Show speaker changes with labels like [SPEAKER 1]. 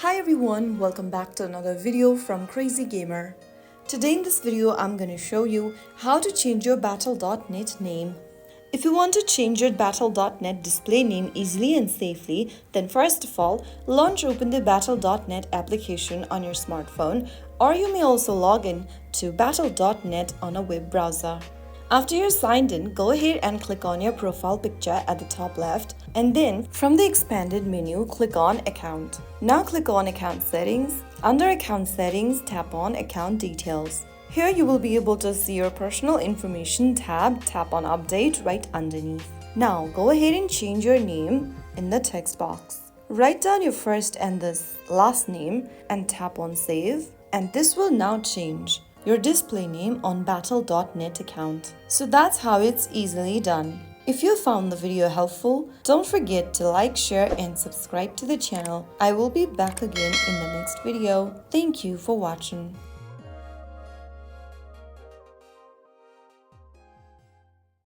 [SPEAKER 1] Hi everyone, welcome back to another video from Crazy Gamer. Today in this video, I'm going to show you how to change your Battle.net name. If you want to change your Battle.net display name easily and safely, then first of all, launch open the Battle.net application on your smartphone, or you may also log in to Battle.net on a web browser. After you're signed in, go ahead and click on your profile picture at the top left, and then from the expanded menu, click on Account. Now click on Account Settings. Under Account Settings, tap on Account Details. Here you will be able to see your personal information tab. Tap on Update right underneath. Now go ahead and change your name in the text box. Write down your first and the last name and tap on Save, and this will now change your display name on Battle.net account. So that's how it's easily done. If you found the video helpful, don't forget to like, share and subscribe to the channel. I will be back again in the next video. Thank you for watching.